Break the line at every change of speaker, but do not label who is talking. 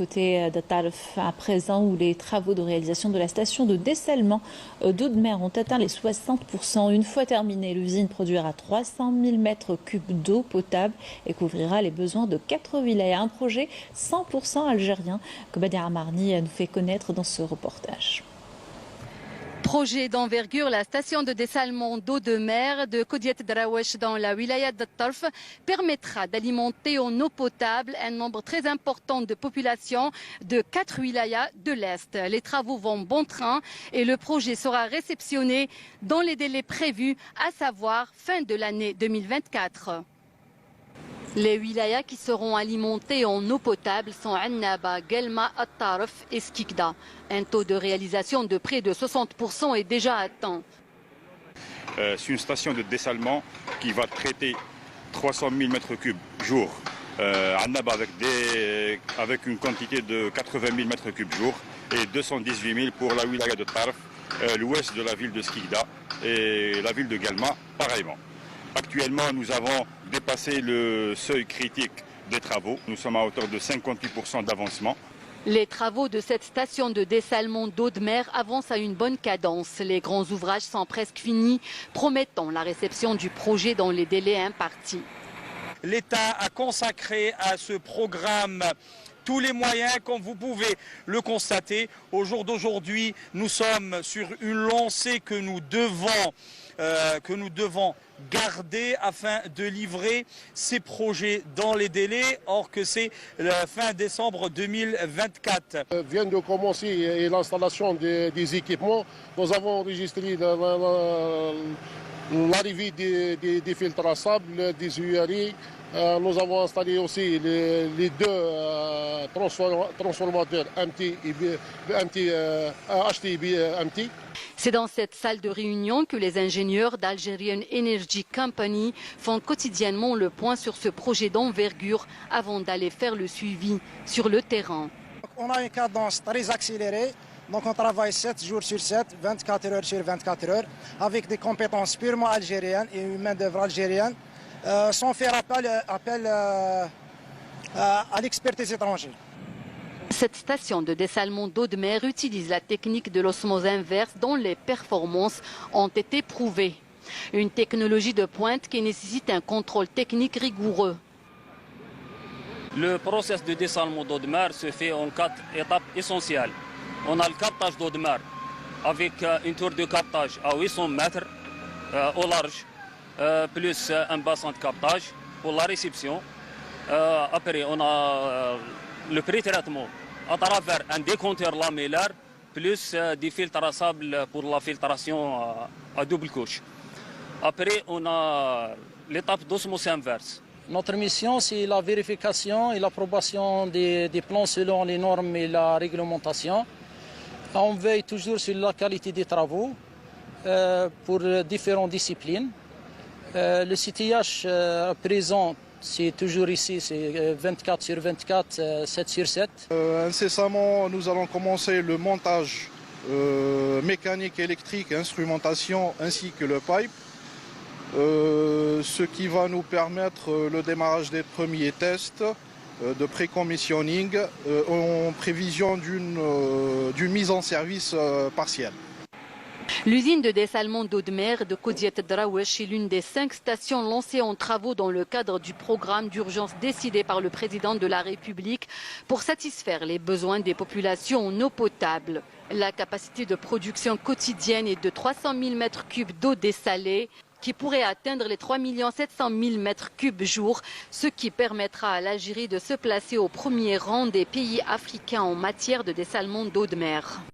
côté de Tarf à présent, où les travaux de réalisation de la station de dessalement d'eau de mer ont atteint les 60%. Une fois terminée, l'usine produira 300 000 mètres cubes d'eau potable et couvrira les besoins de 4 wilayas. Un projet 100% algérien que Badia Amarni nous fait connaître dans ce reportage.
Projet d'envergure, la station de dessalement d'eau de mer de Kodiet Drawesh dans la wilaya de Tarf permettra d'alimenter en eau potable un nombre très important de populations de 4 wilayas de l'Est. Les travaux vont bon train et le projet sera réceptionné dans les délais prévus, à savoir fin de l'année 2024. Les wilayas qui seront alimentés en eau potable sont Annaba, Guelma, At-Tarf et Skikda. Un taux de réalisation de près de 60% est déjà atteint.
C'est une station de dessalement qui va traiter 300 000 mètres cubes jour. Annaba avec une quantité de 80 000 mètres cubes jour et 218 000 pour la wilaya de Tarf, l'ouest de la ville de Skikda et la ville de Guelma pareillement. Actuellement, nous avons dépassé le seuil critique des travaux. Nous sommes à hauteur de 58% d'avancement.
Les travaux de cette station de dessalement d'eau de mer avancent à une bonne cadence. Les grands ouvrages sont presque finis, promettant la réception du projet dans les délais impartis.
L'État a consacré à ce programme tous les moyens, comme vous pouvez le constater. Au jour d'aujourd'hui, nous sommes sur une lancée que nous devons garder afin de livrer ces projets dans les délais, or que c'est la fin décembre 2024.
Vient de commencer l'installation des équipements. Nous avons enregistré l'arrivée des filtres à sable, des URI. Nous avons installé aussi les deux transformateurs MT HT et MT.
C'est dans cette salle de réunion que les ingénieurs d'Algerian Energy Company font quotidiennement le point sur ce projet d'envergure avant d'aller faire le suivi sur le terrain.
On a une cadence très accélérée. Donc on travaille 7 jours sur 7, 24 heures sur 24 heures, avec des compétences purement algériennes et une main-d'œuvre algérienne, sans faire appel à l'expertise étrangère.
Cette station de dessalement d'eau de mer utilise la technique de l'osmose inverse dont les performances ont été prouvées. Une technologie de pointe qui nécessite un contrôle technique rigoureux.
Le processus de dessalement d'eau de mer se fait en 4 étapes essentielles. On a le captage d'eau de mer avec une tour de captage à 800 mètres au large, plus un bassin de captage pour la réception. Après, on a le pré-traitement à travers un décompteur lamellaire, plus des filtres à sable pour la filtration à double couche. Après, on a l'étape d'osmose inverse.
Notre mission, c'est la vérification et l'approbation des plans selon les normes et la réglementation. On veille toujours sur la qualité des travaux pour différentes disciplines. Le CTH présent, c'est toujours ici, c'est 24 sur 24, 7 sur 7.
Incessamment, nous allons commencer le montage mécanique, électrique, instrumentation ainsi que le pipe. Ce qui va nous permettre le démarrage des premiers tests de pré-commissioning en prévision d'une mise en service partielle.
L'usine de dessalement d'eau de mer de Kodiet Drawesh est l'une des 5 stations lancées en travaux dans le cadre du programme d'urgence décidé par le président de la République pour satisfaire les besoins des populations en eau potable. La capacité de production quotidienne est de 300 000 mètres cubes d'eau dessalée, qui pourrait atteindre les 3 700 000 mètres cubes jour, ce qui permettra à l'Algérie de se placer au premier rang des pays africains en matière de dessalement d'eau de mer.